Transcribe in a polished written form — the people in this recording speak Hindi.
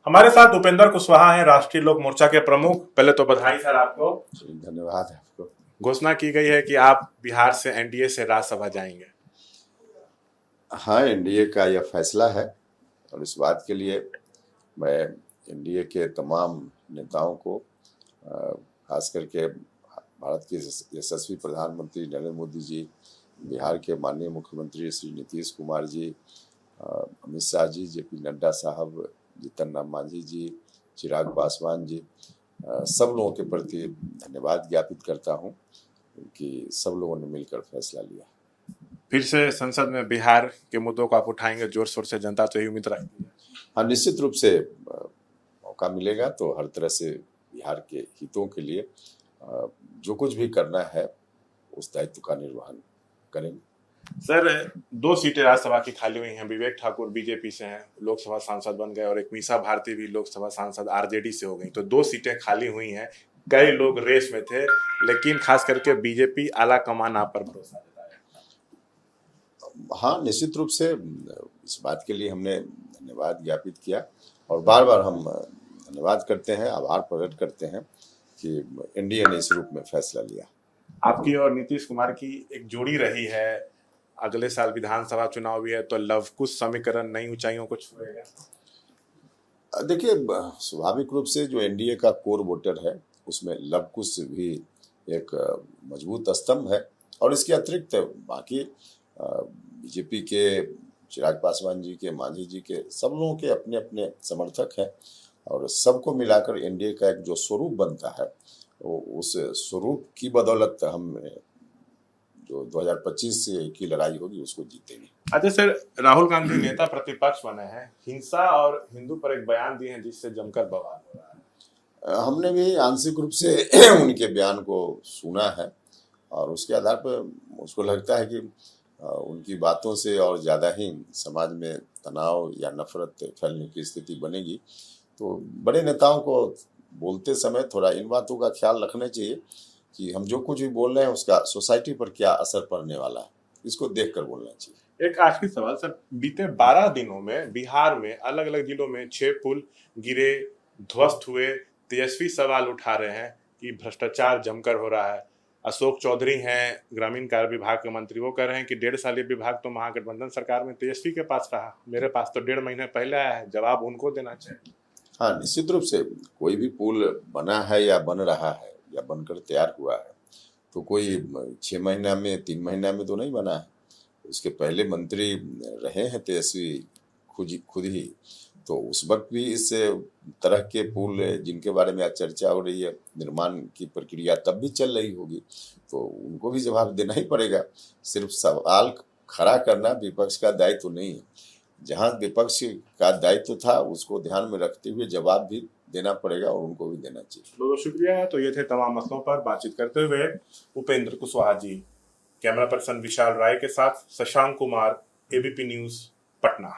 हमारे साथ उपेंद्र कुशवाहा हैं, राष्ट्रीय लोक मोर्चा के प्रमुख। पहले तो बधाई सर आपको। धन्यवाद आपको। घोषणा की गई है कि आप बिहार से एनडीए से राज्यसभा जाएंगे। हाँ, एनडीए का यह फैसला है और इस बात के लिए मैं एनडीए के तमाम नेताओं को, खास करके भारत के यशस्वी प्रधानमंत्री नरेंद्र मोदी जी, बिहार के माननीय मुख्यमंत्री श्री नीतीश कुमार जी, अमित शाह जी, जेपी नड्डा साहब, जीतन राम मांझी जी, चिराग पासवान जी, सब लोगों के प्रति धन्यवाद ज्ञापित करता हूँ कि सब लोगों ने मिलकर फैसला लिया। फिर से संसद में बिहार के मुद्दों को आप उठाएंगे जोर शोर से, जनता तो यही उम्मीद रखती है। हाँ, निश्चित रूप से मौका मिलेगा तो हर तरह से बिहार के हितों के लिए जो कुछ भी करना है उस दायित्व का निर्वहन करेंगे। सर, 2 सीटें राज्यसभा की खाली हुई हैं। विवेक ठाकुर बीजेपी से हैं, लोकसभा सांसद बन गए, और एक मीसा भारती भी लोकसभा सांसद आरजेडी से हो गई। तो 2 सीटें खाली हुई हैं। कई लोग रेस में थे, लेकिन खास करके बीजेपी आला कमान आप पर भरोसा देता है। हाँ, निश्चित रूप से इस बात के लिए हमने धन्यवाद ज्ञापित किया और बार बार हम धन्यवाद करते हैं, आभार प्रकट करते हैं कि एनडीए ने इस रूप में फैसला लिया। आपकी और नीतीश कुमार की एक जोड़ी रही है। अगले साल विधानसभा चुनाव भी है, तो लवकुश समीकरण नई ऊंचाइयों को छुएगा। देखिए, स्वाभाविक रूप से जो एनडीए का कोर वोटर है उसमें लवकुश भी एक मजबूत स्तंभ है और इसके अतिरिक्त बाकी बीजेपी के चिराग पासवान जी के, मांझी जी के, सब लोगों के अपने अपने समर्थक हैं और सबको मिलाकर एनडीए का एक जो स्वरूप बनता है वो उस स्वरूप की बदौलत हम जो 2025 की लड़ाई होगी उसको जीतेंगे। अच्छा सर, राहुल गांधी नेता प्रतिपक्ष बने हैं, हिंसा और हिंदू पर एक बयान दिए हैं जिससे जमकर बवाल हो रहा है। हमने भी आंशिक रूप से उनके बयान को सुना है और उसके आधार पर मुझको लगता है कि उनकी बातों से और ज़्यादा ही समाज में तनाव या नफरत फैलने की स्थिति बनेगी। तो बड़े नेताओं को बोलते समय थोड़ा इन बातों का ख्याल रखना चाहिए कि हम जो कुछ भी बोल रहे हैं उसका सोसाइटी पर क्या असर पड़ने वाला है, इसको देखकर बोलना चाहिए। एक आखिरी सवाल सर, बीते 12 दिनों में बिहार में अलग अलग जिलों में 6 पुल गिरे, ध्वस्त हुए। तेजस्वी सवाल उठा रहे हैं कि भ्रष्टाचार जमकर हो रहा है। अशोक चौधरी हैं ग्रामीण कार्य विभाग के मंत्री, वो कह रहे हैं कि 1.5 साल विभाग तो महागठबंधन सरकार में तेजस्वी के पास रहा, मेरे पास तो 1.5 महीने पहले आया है। जवाब उनको देना चाहिए। हाँ, निश्चित रूप से कोई भी पुल बना है या बन रहा है या बनकर तैयार हुआ है तो कोई 6 महीना में, 3 महीना में तो नहीं बना है। उसके पहले मंत्री रहे हैं तेजस्वी खुद ही, तो उस वक्त भी इस तरह के पुल जिनके बारे में आज चर्चा हो रही है, निर्माण की प्रक्रिया तब भी चल रही होगी, तो उनको भी जवाब देना ही पड़ेगा। सिर्फ सवाल खड़ा करना विपक्ष का दायित्व तो नहीं है। जहाँ विपक्ष का दायित्व था उसको ध्यान में रखते हुए जवाब भी देना पड़ेगा और उनको भी देना चाहिए। बहुत शुक्रिया। तो ये थे तमाम मसलों पर बातचीत करते हुए उपेंद्र कुशवाहा जी। कैमरा पर्सन विशाल राय के साथ शशांक कुमार, एबीपी न्यूज, पटना।